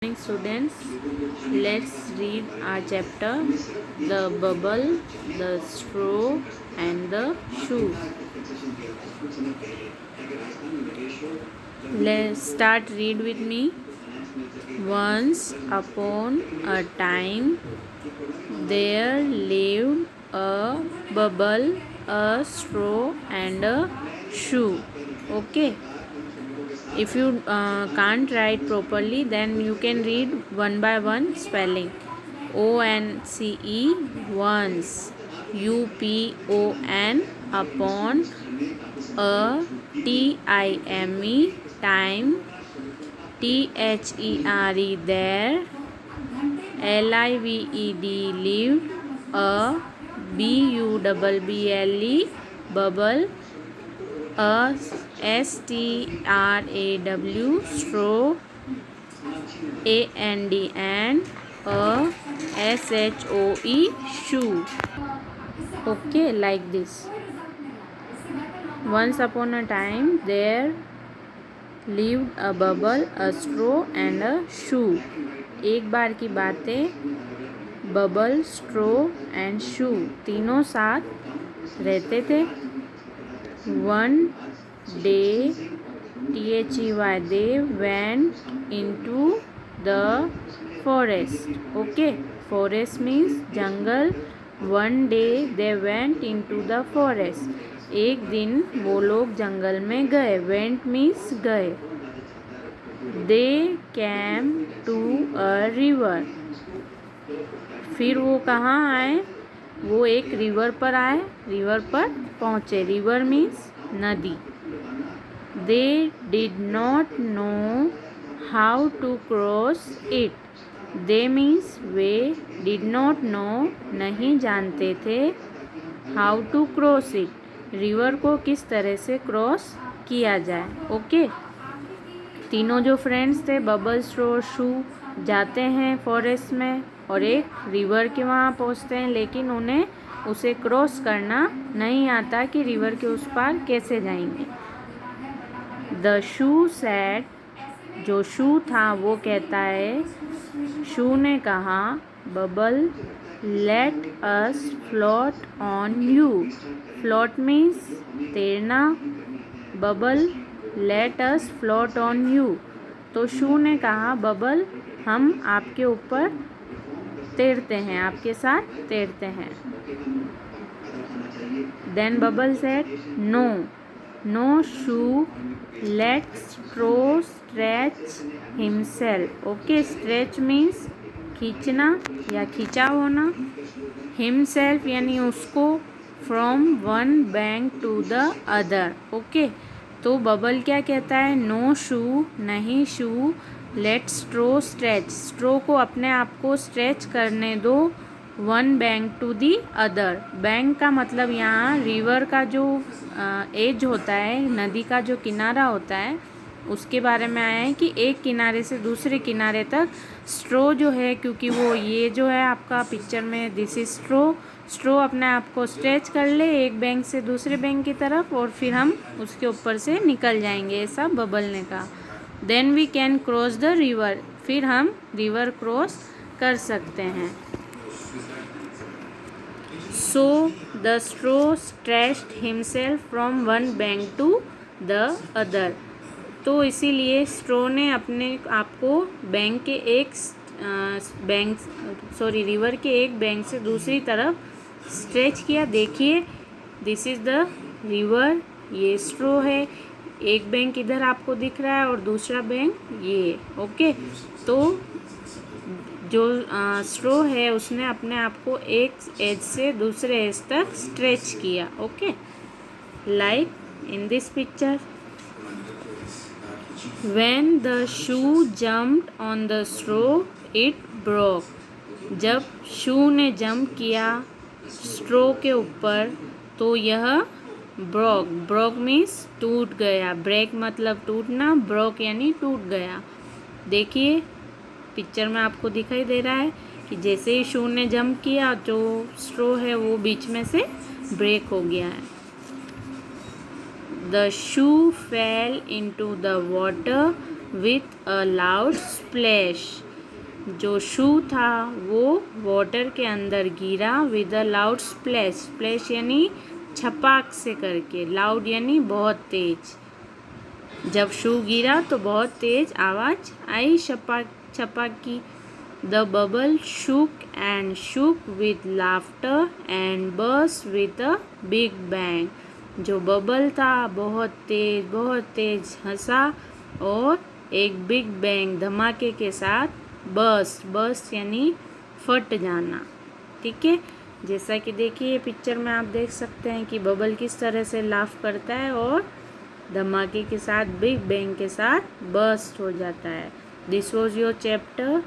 Morning students, let's read our chapter the bubble, the straw and the shoe. Let's start read with me. Once upon a time there lived a bubble, a straw and a shoe. Okay. If you can't write properly, then you can read one by one spelling. ONCE once, UPON upon, a TIME time, THERE there, LIVED lived, a BUBBLE bubble, a STRAW straw, and a SHOE shoe. Okay, like this. Once upon a time there lived a bubble, a straw and a shoe. एक बार की बात है, bubble, स्ट्रो and shoe तीनों साथ रहते थे. One day, THEY, they went into the forest. Okay, forest means jungle. One day they went into the forest. एक दिन वो लोग जंगल में गए. Went means गए. They came to a river. फिर वो कहाँ आए? वो एक रिवर पर आए, रिवर पर पहुँचे. रिवर मीन्स नदी. They did not know how to cross it. They means way did not know नहीं जानते थे how to cross it. River को किस तरह से क्रॉस किया जाए. ओके. तीनों जो फ्रेंड्स थे, बबल, स्ट्रो, शू, जाते हैं फॉरेस्ट में और एक रिवर के वहाँ पहुँचते हैं, लेकिन उन्हें उसे क्रॉस करना नहीं आता कि रिवर के उस पार कैसे जाएंगे. द शू सैड, जो शू था वो कहता है, शू ने कहा, bubble, let us float on you. Float means तैरना. Bubble, let us float on you. तो शू ने कहा, बबल, हम आपके ऊपर तैरते हैं, आपके साथ तैरते हैं. Then bubble said, no, no shoe, let straw stretch himself. Okay, stretch means खींचना या खींचा होना. हिमसेल्फ यानी उसको. From one bank to the other. Okay, तो बबल क्या कहता है, नो शू, नहीं शू, लेट स्ट्रो स्ट्रेच, स्ट्रो को अपने आप को स्ट्रेच करने दो, one bank to the other. Bank का मतलब यहाँ रिवर का जो एज होता है, नदी का जो किनारा होता है, उसके बारे में आया है कि एक किनारे से दूसरे किनारे तक स्ट्रो जो है, क्योंकि वो ये जो है आपका पिक्चर में दिस इज स्ट्रो. स्ट्रो अपने आप को स्ट्रेच कर ले एक बैंक से दूसरे बैंक की तरफ और फिर हम उसके ऊपर से निकल जाएंगे, ऐसा बबल ने कहा. Then we can cross the river, फिर हम रिवर क्रॉस कर सकते हैं. So the straw stretched himself from one bank to the other. तो इसीलिए स्ट्रो ने अपने आप को बैंक के एक रिवर के एक बैंक से दूसरी तरफ स्ट्रेच किया. देखिए, दिस इज़ द रिवर, ये स्ट्रो है. एक बैंक इधर आपको दिख रहा है और दूसरा बैंक ये. ओके, तो जो स्ट्रो है उसने अपने आप को एक एज से दूसरे एज तक स्ट्रेच किया. Okay, like in this picture. When the shoe jumped on the straw it broke. जब शू ने जंप किया स्ट्रो के ऊपर तो यह ब्रोक. ब्रोक मीन्स टूट गया. ब्रेक मतलब टूटना, ब्रोक यानी टूट गया. देखिए पिक्चर में आपको दिखाई दे रहा है कि जैसे ही शू ने जंप किया, जो स्ट्रो है वो बीच में से ब्रेक हो गया है. The shoe fail into the water with a loud splash. जो शू था वो वाटर के अंदर गिरा with a loud splash. Splash यानी छपाक से करके, लाउड यानी बहुत तेज। जब शू गिरा तो बहुत तेज आवाज आई छपाक छपाक की। The bubble shook and shook with laughter and burst with a big bang। जो बबल था बहुत तेज हंसा और एक बिग बैंग धमाके के साथ बर्स्ट यानी फट जाना। ठीक है, जैसा कि देखिए पिक्चर में आप देख सकते हैं कि बबल किस तरह से लाफ करता है और धमाके के साथ बिग बैंग के साथ बर्स्ट हो जाता है। This was your chapter